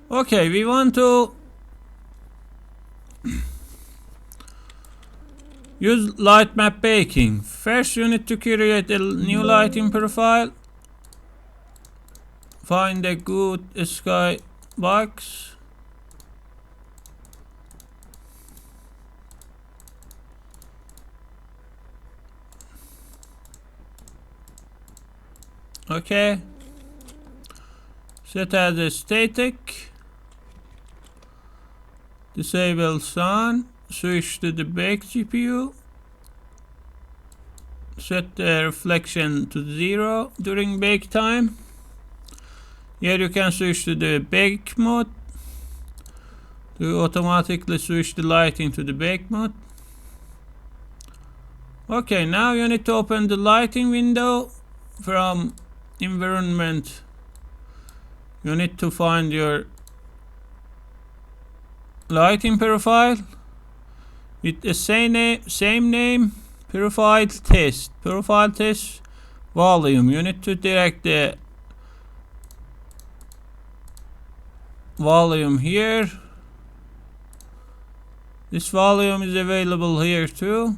Okay, we want to use Lightmap baking. First you need to create a new lighting profile. Find a good sky box. Okay. Set as a static. Disable sun. Switch to the bake GPU. Set the reflection to 0 during bake time. Here you can switch to the bake mode to automatically switch the lighting to the bake mode. Okay, now you need to open the lighting window from environment. You need to find your lighting profile with the same name, profile test volume. You need to direct the volume here. This volume is available here too.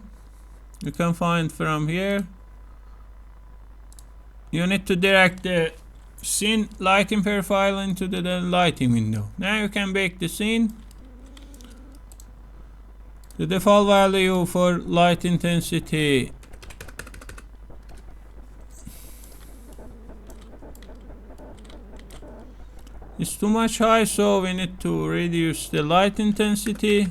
You can find from here. You need to direct the scene lighting profile into the lighting window. Now you can bake the scene. The default value for light intensity is too much high, so we need to reduce the light intensity.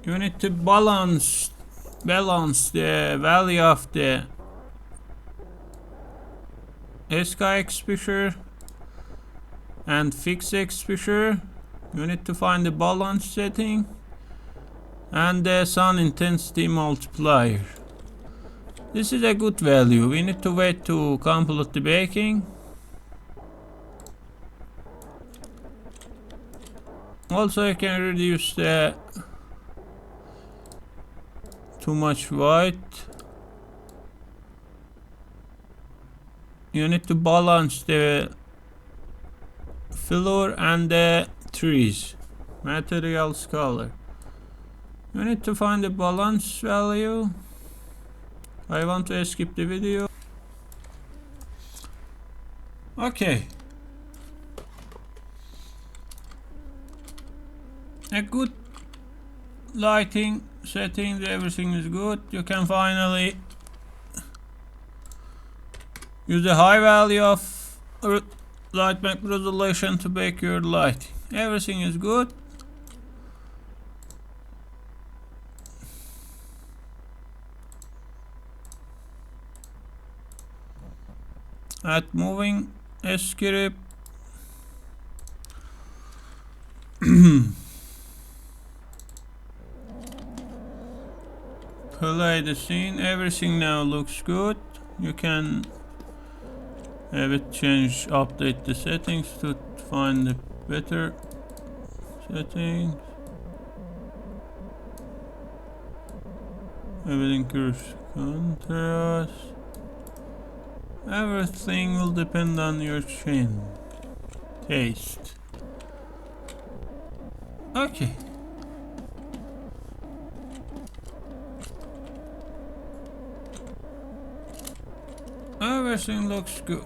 You need to balance the value of the sky exposure and fixed exposure. You need to find the balance setting and the sun intensity multiplier. This is a good value. We need to wait to complete the baking. Also, you can reduce the too much white. You need to balance the floor and the trees. Materials color. You need to find the balance value. I want to skip the video. Okay. A good lighting settings, everything is good. You can finally use a high value of Lightmap resolution to bake your lighting. Everything is good. Add moving script. Play the scene. Everything now looks good. You can have it change, update the settings to find the better settings. Everything increase contrast. Everything will depend on your taste. Okay. Everything looks good.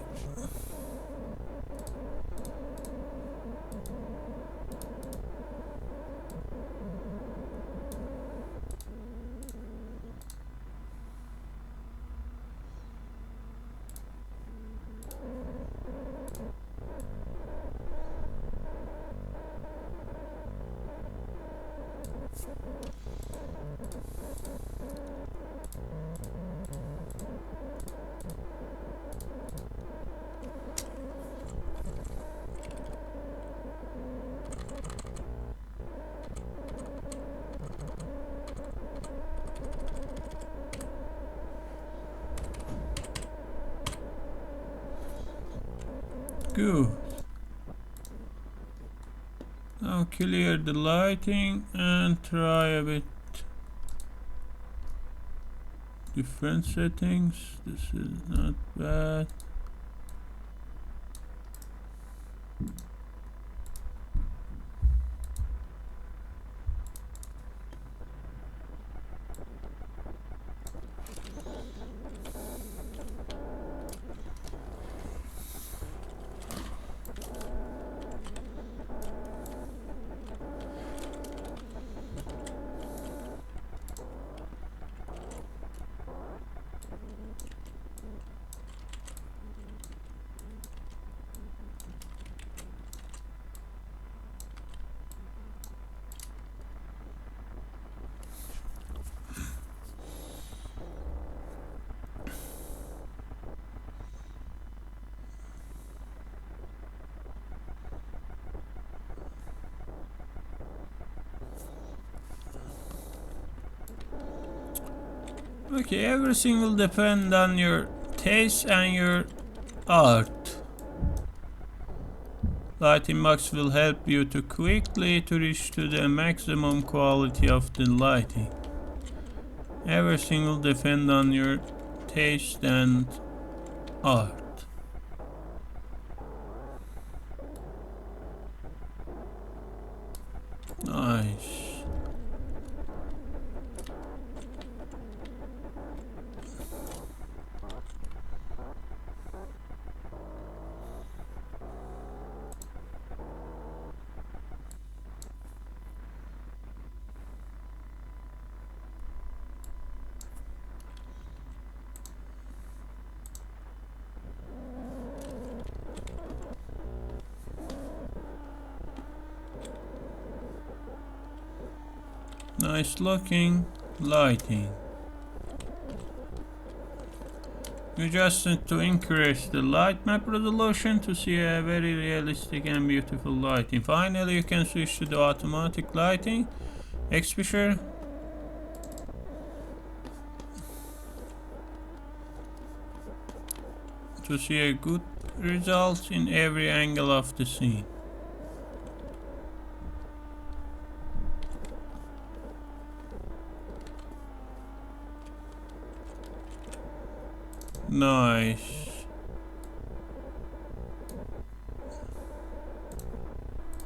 Good. Now clear the lighting and try a bit different settings. This is not bad. Okay, everything will depend on your taste and your art. Lighting box will help you to quickly to reach to the maximum quality of the lighting. Everything will depend on your taste and art. Nice. Nice looking lighting. You just need to increase the light map resolution to see a very realistic and beautiful lighting. Finally, you can switch to the automatic lighting exposure to see a good result in every angle of the scene. Nice.